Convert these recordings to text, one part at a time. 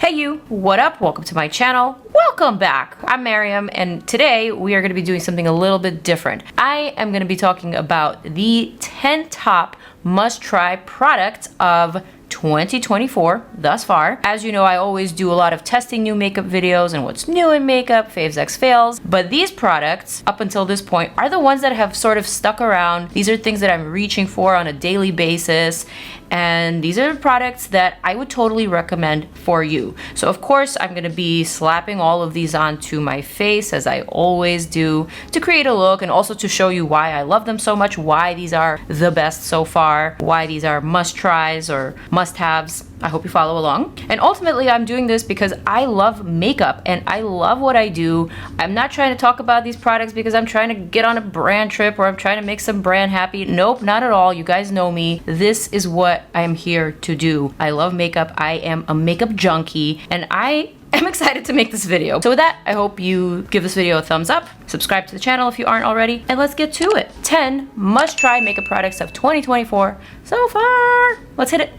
Hey you, what up? Welcome to my channel. Welcome back. I'm Maryam, and today we are going to be doing something a little bit different. I am going to be talking about the 10 top must-try products of 2024 thus far. As you know, I always do a lot of testing new makeup videos and what's new in makeup, faves x fails, but these products up until this point are the ones that have sort of stuck around. These are things that I'm reaching for on a daily basis, and these are products that I would totally recommend for you. So of course I'm going to be slapping all of these onto my face, as I always do, to create a look and also to show you why I love them so much, why these are the best so far, why these are must-tries or must-haves. I hope you follow along. And ultimately, I'm doing this because I love makeup and I love what I do. I'm not trying to talk about these products because I'm trying to get on a brand trip or I'm trying to make some brand happy. Nope, not at all. You guys know me. This is what I'm here to do. I love makeup. I am a makeup junkie, and I'm excited to make this video. So with that, I hope you give this video a thumbs up, subscribe to the channel if you aren't already, and let's get to it. 10 must-try makeup products of 2024 so far. Let's hit it.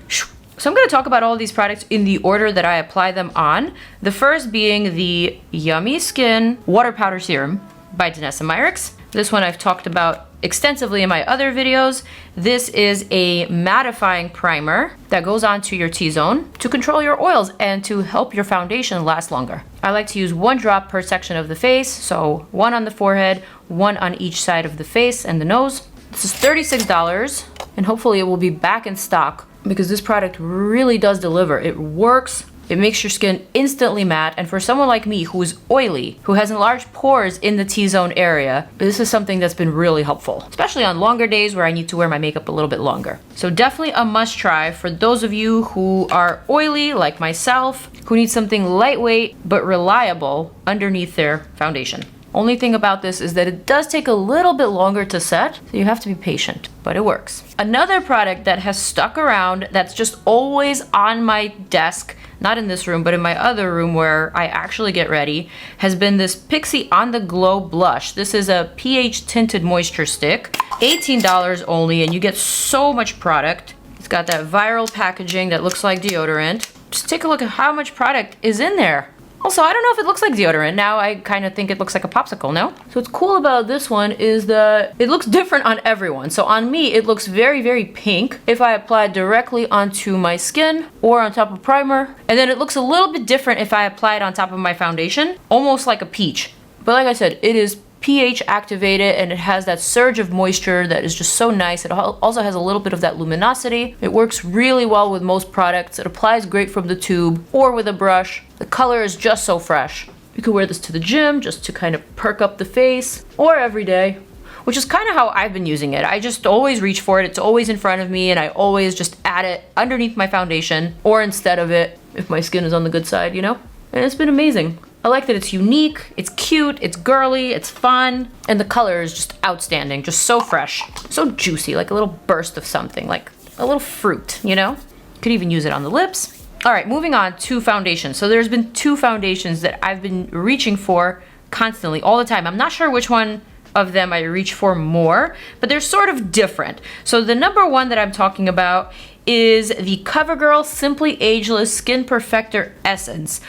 So I'm going to talk about all of these products in the order that I apply them on. The first being the Yummy Skin Water Powder Serum by DANESSA MYRICKS. This one I've talked about extensively in my other videos. This is a mattifying primer that goes onto your T-zone to control your oils and to help your foundation last longer. I like to use 1 drop per section of the face, so 1 on the forehead, 1 on each side of the face and the nose. This is $36, and hopefully it will be back in stock because this product really does deliver. It works. It makes your skin instantly matte, and for someone like me who is oily, who has large pores in the T-zone area, this is something that's been really helpful, especially on longer days where I need to wear my makeup a little bit longer. So definitely a must-try for those of you who are oily like myself, who need something lightweight but reliable underneath their foundation. Only thing about this is that it does take a little bit longer to set, so you have to be patient, but it works. Another product that has stuck around, that's just always on my desk, not in this room, but in my other room where I actually get ready, has been this PIXI On The Glow Blush. This is a pH tinted moisture stick, $18 only, and you get so much product. It's got that viral packaging that looks like deodorant. Just take a look at how much product is in there. Also, I don't know if it looks like deodorant. Now I kind of think it looks like a popsicle, no? So what's cool about this one is that it looks different on everyone. So on me, it looks very, very pink if I apply it directly onto my skin or on top of primer. And then it looks a little bit different if I apply it on top of my foundation, almost like a peach. But like I said, it is pH activated and it has that surge of moisture that is just so nice. It also has a little bit of that luminosity. It works really well with most products. It applies great from the tube or with a brush. The color is just so fresh. You could wear this to the gym just to kind of perk up the face, or every day, which is kind of how I've been using it. I just always reach for it. It's always in front of me and I always just add it underneath my foundation or instead of it if my skin is on the good side, you know? And it's been amazing. I like that it's unique, it's cute, it's girly, it's fun, and the color is just outstanding, just so fresh, so juicy, like a little burst of something, like a little fruit, you know? Could even use it on the lips. All right, moving on to foundations. So there's been 2 foundations that I've been reaching for constantly, all the time. I'm not sure which one of them I reach for more, but they're sort of different. So the number 1 that I'm talking about is the CoverGirl Simply Ageless Skin Perfector Essence.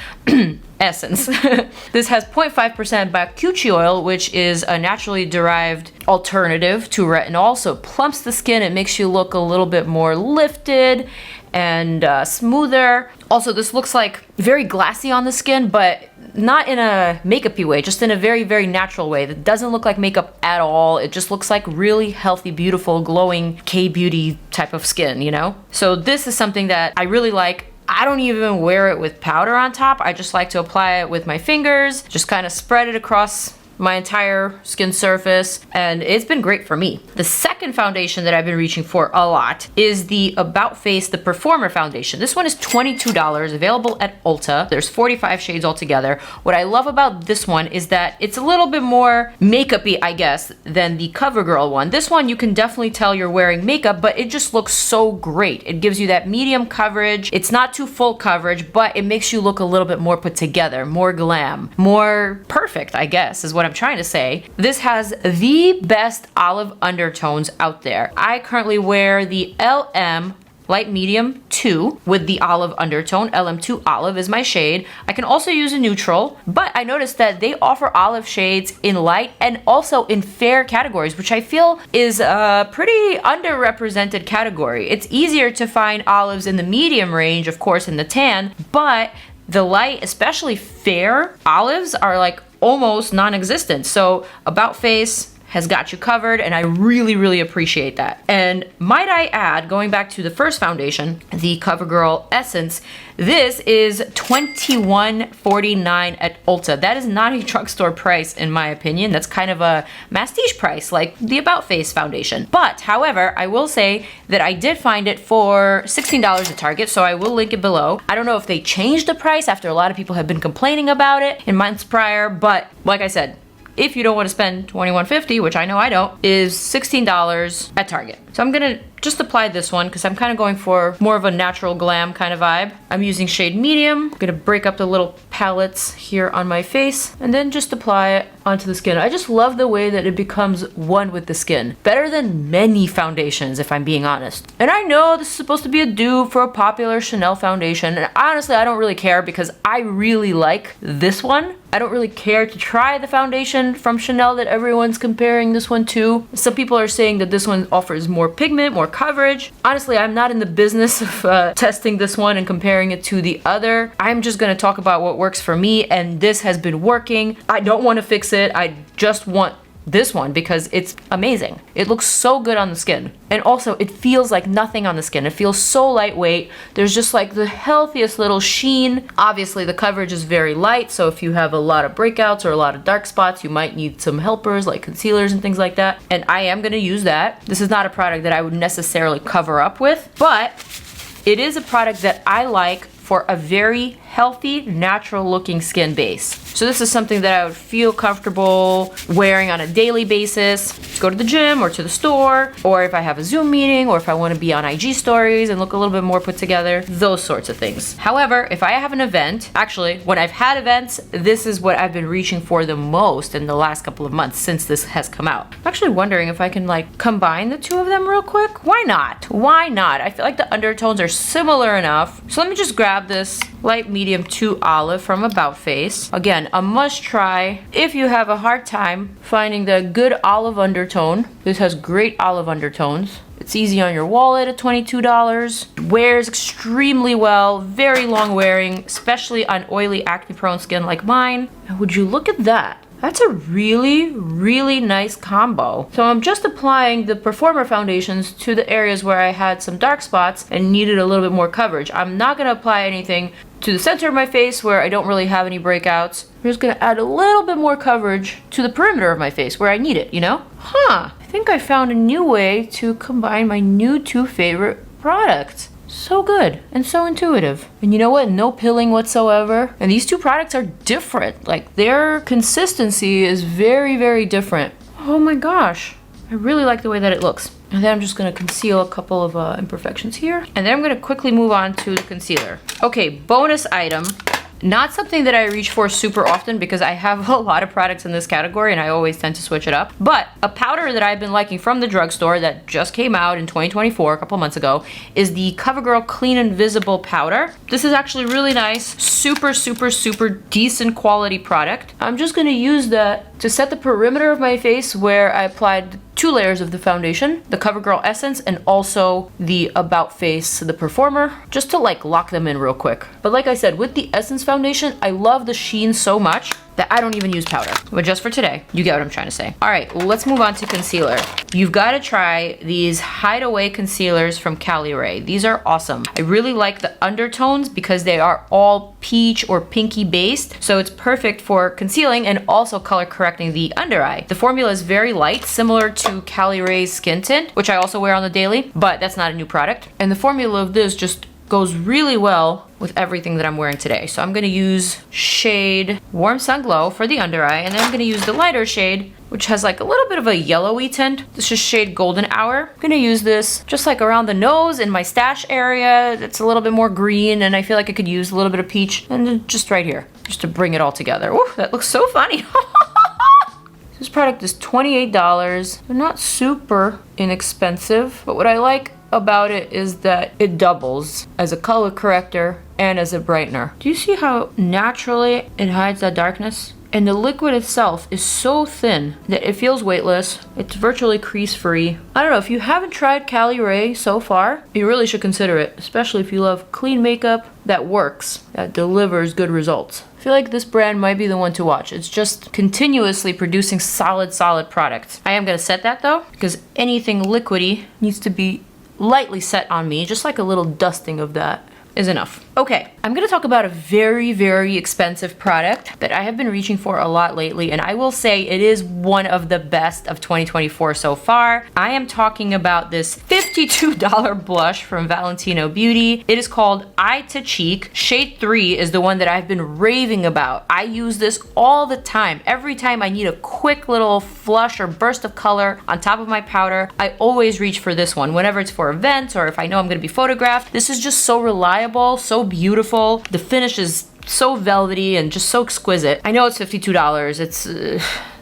Essence. This has 0.5% bakuchi oil, which is a naturally derived alternative to retinol, so it plumps the skin. It makes you look a little bit more lifted and smoother. Also, this looks like very glassy on the skin, but not in a makeup-y way, just in a very, very natural way that doesn't look like makeup at all. It just looks like really healthy, beautiful, glowing K-beauty type of skin, you know? So this is something that I really like. I don't even wear it with powder on top. I just like to apply it with my fingers, just kind of spread it across my entire skin surface, and it's been great for me. The second foundation that I've been reaching for a lot is the About Face The Performer Foundation. This one is $22, available at Ulta. There's 45 shades altogether. What I love about this one is that it's a little bit more makeup-y, I guess, than the CoverGirl one. This one you can definitely tell you're wearing makeup, but it just looks so great. It gives you that medium coverage. It's not too full coverage, but it makes you look a little bit more put together, more glam, more perfect, I guess, is what I'm trying to say. This has the best olive undertones out there. I currently wear the LM light medium 2 with the olive undertone. LM2 Olive is my shade. I can also use a neutral, but I noticed that they offer olive shades in light and also in fair categories, which I feel is a pretty underrepresented category. It's easier to find olives in the medium range, of course, in the tan, but the light, especially fair olives, are like almost non-existent. So About Face has got you covered, and I really, really appreciate that. And might I add, going back to the first foundation, the CoverGirl Essence, this is $21.49 at Ulta. That is not a drugstore price, in my opinion. That's kind of a masstige price, like the About Face foundation. But, however, I will say that I did find it for $16 at Target, so I will link it below. I don't know if they changed the price after a lot of people have been complaining about it in months prior, but like I said, if you don't want to spend $21.50, which I know I don't, is $16 at Target. So I'm gonna just apply this one because I'm kind of going for more of a natural glam kind of vibe. I'm using shade medium. I'm gonna break up the little palettes here on my face and then just apply it onto the skin. I just love the way that it becomes one with the skin. Better than many foundations, if I'm being honest. And I know this is supposed to be a dupe for a popular Chanel foundation, and honestly, I don't really care because I really like this one. I don't really care to try the foundation from Chanel that everyone's comparing this one to. Some people are saying that this one offers more pigment, more coverage. Honestly, I'm not in the business of testing this one and comparing it to the other. I'm just gonna talk about what works for me, and this has been working. I don't want to fix it. I just want this one because it's amazing. It looks so good on the skin. And also it feels like nothing on the skin. It feels so lightweight. There's just like the healthiest little sheen. Obviously the coverage is very light, so if you have a lot of breakouts or a lot of dark spots, you might need some helpers like concealers and things like that. And I am gonna use that. This is not a product that I would necessarily cover up with, but it is a product that I like for a very healthy, natural looking skin base. So this is something that I would feel comfortable wearing on a daily basis to go to the gym or to the store, or if I have a Zoom meeting, or if I want to be on IG stories and look a little bit more put together, those sorts of things. However, if I have an event, actually, when I've had events, this is what I've been reaching for the most in the last couple of months since this has come out. I'm actually wondering if I can like combine the two of them real quick. Why not? Why not? I feel like the undertones are similar enough. So let me just grab this light medium 2 olive from About Face. Again, a must try if you have a hard time finding the good olive undertone. This has great olive undertones. It's easy on your wallet at $22. Wears extremely well, very long wearing, especially on oily acne prone skin like mine. And would you look at that? That's a really, really nice combo. So I'm just applying the Performer foundations to the areas where I had some dark spots and needed a little bit more coverage. I'm not gonna apply anything to the center of my face where I don't really have any breakouts. I'm just gonna add a little bit more coverage to the perimeter of my face where I need it, you know? I think I found a new way to combine my new two favorite products. So good and so intuitive. And you know what? No pilling whatsoever. And these two products are different. Like their consistency is very, very different. Oh my gosh. I really like the way that it looks. And then I'm just gonna conceal a couple of imperfections here. And then I'm gonna quickly move on to the concealer. Okay, bonus item. Not something that I reach for super often because I have a lot of products in this category and I always tend to switch it up. But a powder that I've been liking from the drugstore that just came out in 2024, a couple months ago, is the CoverGirl Clean Invisible Powder. This is actually really nice, super, super, super decent quality product. I'm just gonna use that to set the perimeter of my face where I applied 2 layers of the foundation, the CoverGirl Essence, and also the About Face, the Performer, just to like lock them in real quick. But like I said, with the Essence foundation, I love the sheen so much that I don't even use powder. But just for today, you get what I'm trying to say. All right, let's move on to concealer. You've got to try these Hideaway concealers from CALIRAY. These are awesome. I really like the undertones because they are all peach or pinky based, so it's perfect for concealing and also color correcting the under eye. The formula is very light, similar to CALIRAY's Skin Tint, which I also wear on the daily, but that's not a new product. And the formula of this just goes really well with everything that I'm wearing today. So I'm gonna use shade Warm Sun Glow for the under eye, and then I'm gonna use the lighter shade, which has like a little bit of a yellowy tint. This is shade Golden Hour. I'm gonna use this just like around the nose in my stash area. It's a little bit more green, and I feel like I could use a little bit of peach, and then just right here, just to bring it all together. Ooh, that looks so funny. This product is $28. They're not super inexpensive, but what I like about it is that it doubles as a color corrector and as a brightener. Do you see how naturally it hides that darkness? And the liquid itself is so thin that it feels weightless. It's virtually crease free. I don't know, if you haven't tried CALIRAY so far, you really should consider it, especially if you love clean makeup that works, that delivers good results. I feel like this brand might be the one to watch. It's just continuously producing solid products. I am gonna set that though, because anything liquidy needs to be lightly set on me, just like a little dusting of that is enough. Okay, I'm gonna talk about a very expensive product that I have been reaching for a lot lately, and I will say it is one of the best of 2024 so far. I am talking about this $52 blush from Valentino Beauty. It is called Eye to Cheek. Shade 3 is the one that I've been raving about. I use this all the time. Every time I need a quick little flush or burst of color on top of my powder, I always reach for this one. Whenever it's for events or if I know I'm gonna be photographed, this is just so reliable, so beautiful. The finish is so velvety and just so exquisite. I know it's $52. It's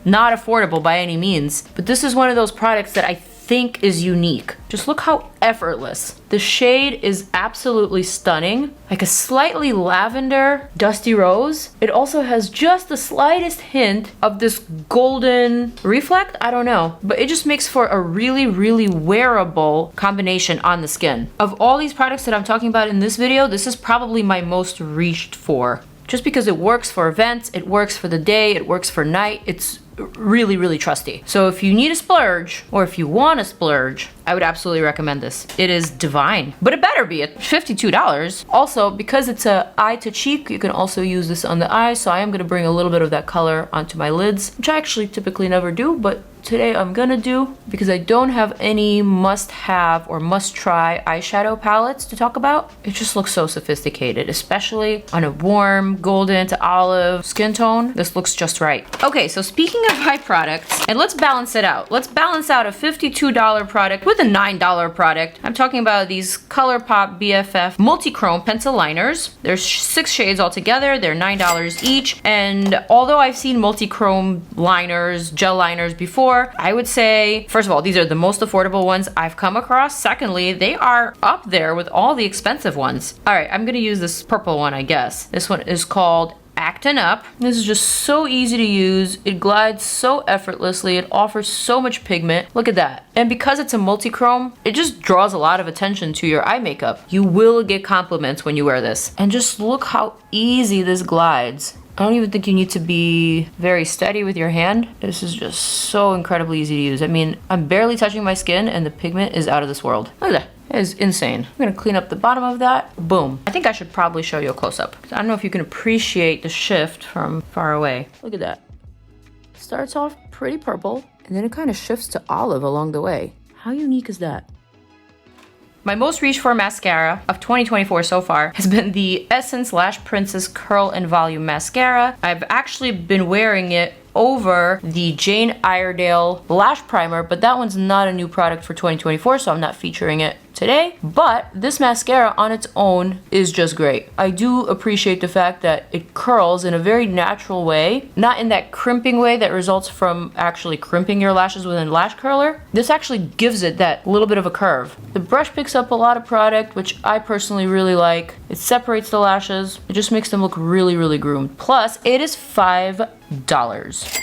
not affordable by any means, but this is one of those products that I think is unique. Just look how effortless. The shade is absolutely stunning, like a slightly lavender, dusty rose. It also has just the slightest hint of this golden reflect, I don't know, but it just makes for a really wearable combination on the skin. Of all these products that I'm talking about in this video, this is probably my most reached for. Just because it works for events, it works for the day, it works for night, it's really trusty. So if you need a splurge, or if you want a splurge, I would absolutely recommend this. It is divine, but it better be at $52. Also, because it's a eye to cheek, you can also use this on the eyes, so I am gonna bring a little bit of that color onto my lids, which I actually typically never do, but today I'm gonna do, because I don't have any must-have or must-try eyeshadow palettes to talk about. It just looks so sophisticated, especially on a warm golden to olive skin tone. This looks just right. Okay, so speaking of eye products, and let's balance it out. Let's balance out a $52 product with a $9 product. I'm talking about these ColourPop BFF Multichrome Pencil Liners. There's 6 shades altogether. They're $9 each. And although I've seen multichrome liners, gel liners before, I would say, first of all, these are the most affordable ones I've come across. Secondly, they are up there with all the expensive ones. All right, I'm gonna use this purple one, I guess. This one is called Acting Up. This is just so easy to use. It glides so effortlessly. It offers so much pigment. Look at that. And because it's a multi-chrome, it just draws a lot of attention to your eye makeup. You will get compliments when you wear this. And just look how easy this glides. I don't even think you need to be very steady with your hand. This is just so incredibly easy to use. I mean, I'm barely touching my skin and the pigment is out of this world. Look at that. It is insane. I'm gonna clean up the bottom of that. Boom. I think I should probably show you a close-up. I don't know if you can appreciate the shift from far away. Look at that. It starts off pretty purple and then it kind of shifts to olive along the way. How unique is that? My most reached for mascara of 2024 so far has been the Essence Lash Princess Curl and Volume Mascara. I've actually been wearing it over the Jane Iredale Lash Primer, but that one's not a new product for 2024, so I'm not featuring it today. But this mascara on its own is just great. I do appreciate the fact that it curls in a very natural way, not in that crimping way that results from actually crimping your lashes with a lash curler. This actually gives it that little bit of a curve. The brush picks up a lot of product, which I personally really like. It separates the lashes. It just makes them look really groomed. Plus, it is $5.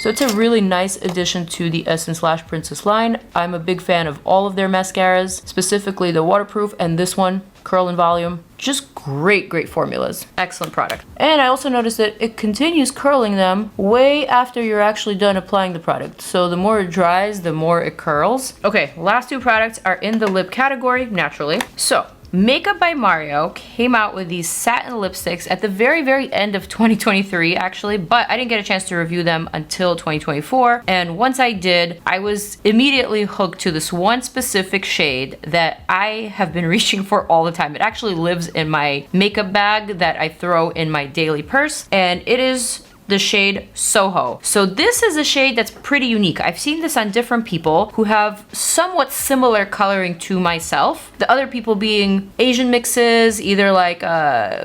So it's a really nice addition to the Essence Lash Princess line. I'm a big fan of all of their mascaras, specifically the waterproof and this one, Curl and Volume. Just great formulas. Excellent product. And I also noticed that it continues curling them way after you're actually done applying the product. So the more it dries, the more it curls. Okay, last 2 products are in the lip category, naturally. So Makeup by Mario came out with these satin lipsticks at the very end of 2023 actually, but I didn't get a chance to review them until 2024. And once I did, I was immediately hooked to this one specific shade that I have been reaching for all the time. It actually lives in my makeup bag that I throw in my daily purse, and it is the shade Soho. So this is a shade that's pretty unique. I've seen this on different people who have somewhat similar coloring to myself. The other people being Asian mixes, either like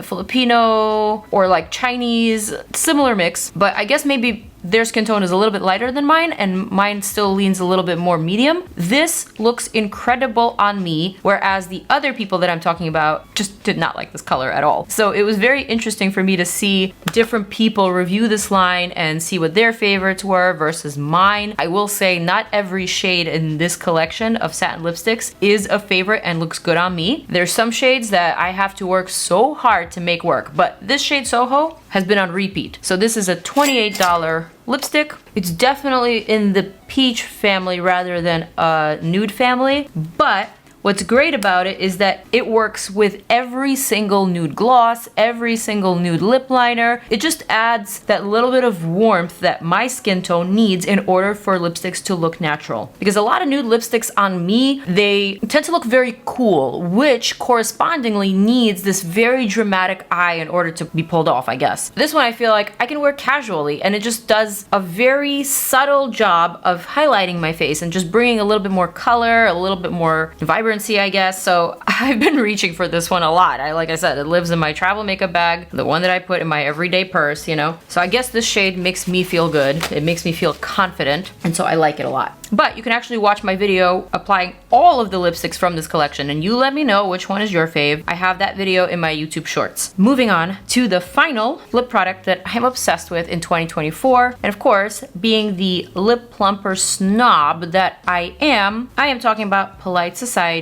Filipino or like Chinese, similar mix. But I guess maybe their skin tone is a little bit lighter than mine, and mine still leans a little bit more medium. This looks incredible on me, whereas the other people that I'm talking about just did not like this color at all. So it was very interesting for me to see different people review this line and see what their favorites were versus mine. I will say not every shade in this collection of satin lipsticks is a favorite and looks good on me. There's some shades that I have to work so hard to make work, but this shade Soho has been on repeat. So this is a $28 lipstick. It's definitely in the peach family rather than a nude family, but what's great about it is that it works with every single nude gloss, every single nude lip liner. It just adds that little bit of warmth that my skin tone needs in order for lipsticks to look natural. Because a lot of nude lipsticks on me, they tend to look very cool, which correspondingly needs this very dramatic eye in order to be pulled off, I guess. This one I feel like I can wear casually, and it just does a very subtle job of highlighting my face and just bringing a little bit more color, a little bit more vibrancy, I guess. So I've been reaching for this one a lot. Like I said, it lives in my travel makeup bag, the one that I put in my everyday purse, you know. So I guess this shade makes me feel good. It makes me feel confident, and so I like it a lot. But you can actually watch my video applying all of the lipsticks from this collection, and you let me know which one is your fave. I have that video in my YouTube shorts. Moving on to the final lip product that I'm obsessed with in 2024, and of course, being the lip plumper snob that I am talking about Polite Society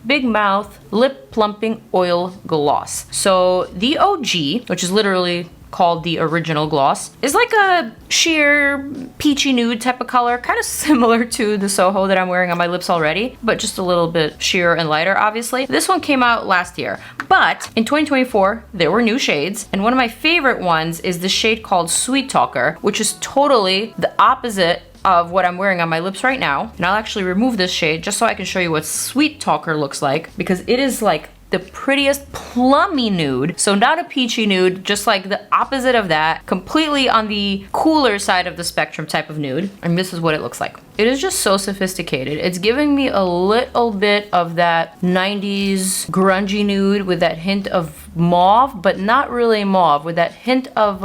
Big Mouth Lip Plumping Oil Gloss. So the OG, which is literally called the original gloss, is like a sheer peachy nude type of color, kind of similar to the Soho that I'm wearing on my lips already, but just a little bit sheer and lighter, obviously. This one came out last year, but in 2024 there were new shades, and one of my favorite ones is the shade called Sweet Talker, which is totally the opposite of what I'm wearing on my lips right now. And I'll actually remove this shade just so I can show you what Sweet Talker looks like, because it is like the prettiest plummy nude. So not a peachy nude, just like the opposite of that, completely on the cooler side of the spectrum type of nude. And this is what it looks like. It is just so sophisticated. It's giving me a little bit of that 90s grungy nude with that hint of mauve, but not really mauve, with that hint of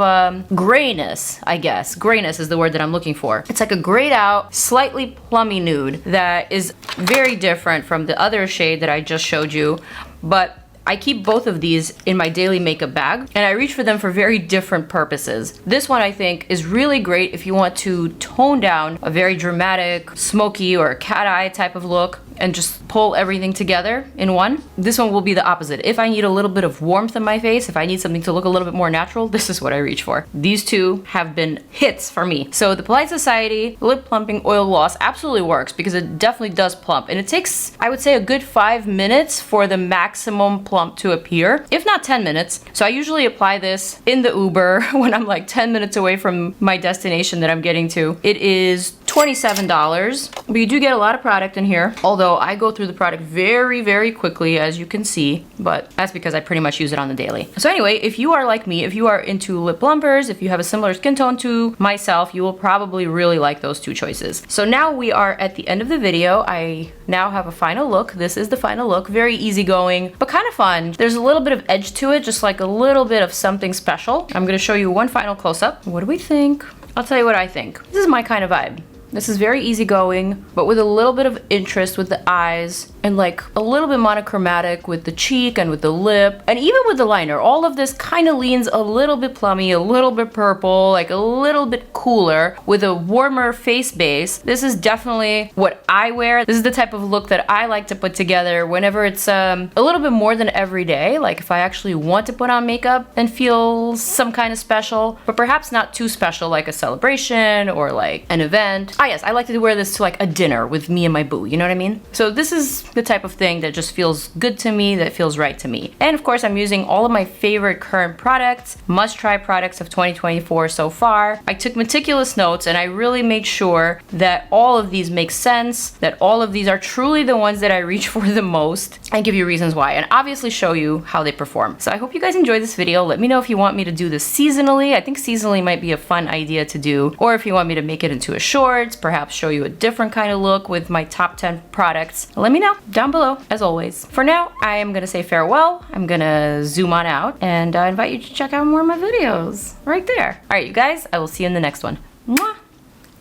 grayness, I guess. Grayness is the word that I'm looking for. It's like a grayed out, slightly plummy nude that is very different from the other shade that I just showed you. But I keep both of these in my daily makeup bag, and I reach for them for very different purposes. This one I think is really great if you want to tone down a very dramatic, smoky, or cat eye type of look and just pull everything together in one. This one will be the opposite. If I need a little bit of warmth in my face, if I need something to look a little bit more natural, this is what I reach for. These two have been hits for me. So the Polite Society Lip Plumping Oil Gloss absolutely works because it definitely does plump, and it takes, I would say, a good 5 minutes for the maximum plump to appear, if not 10 minutes. So I usually apply this in the Uber when I'm like 10 minutes away from my destination that I'm getting to. It is $27, but you do get a lot of product in here, although I go through the product very, very quickly, as you can see, but that's because I pretty much use it on the daily. So anyway, if you are like me, if you are into lip plumpers, if you have a similar skin tone to myself, you will probably really like those two choices. So now we are at the end of the video. I now have a final look. This is the final look. Very easygoing, but kind of fun. There's a little bit of edge to it, just like a little bit of something special. I'm gonna show you one final close-up. What do we think? I'll tell you what I think. This is my kind of vibe. This is very easygoing, but with a little bit of interest with the eyes, and like a little bit monochromatic with the cheek and with the lip, and even with the liner. All of this kind of leans a little bit plummy, a little bit purple, like a little bit cooler with a warmer face base. This is definitely what I wear. This is the type of look that I like to put together whenever it's a little bit more than every day. Like if I actually want to put on makeup and feel some kind of special, but perhaps not too special, like a celebration or like an event. Ah yes, I like to wear this to like a dinner with me and my boo, you know what I mean? So this is the type of thing that just feels good to me, that feels right to me. And of course, I'm using all of my favorite current products, must-try products of 2024 so far. I took meticulous notes and I really made sure that all of these make sense, that all of these are truly the ones that I reach for the most, and give you reasons why, and obviously show you how they perform. So I hope you guys enjoyed this video. Let me know if you want me to do this seasonally. I think seasonally might be a fun idea to do, or if you want me to make it into a short, perhaps show you a different kind of look with my top 10 products. Let me know down below, as always. For now, I am gonna say farewell. I'm gonna zoom on out and invite you to check out more of my videos right there. All right, you guys, I will see you in the next one. Mwah!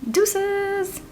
Deuces!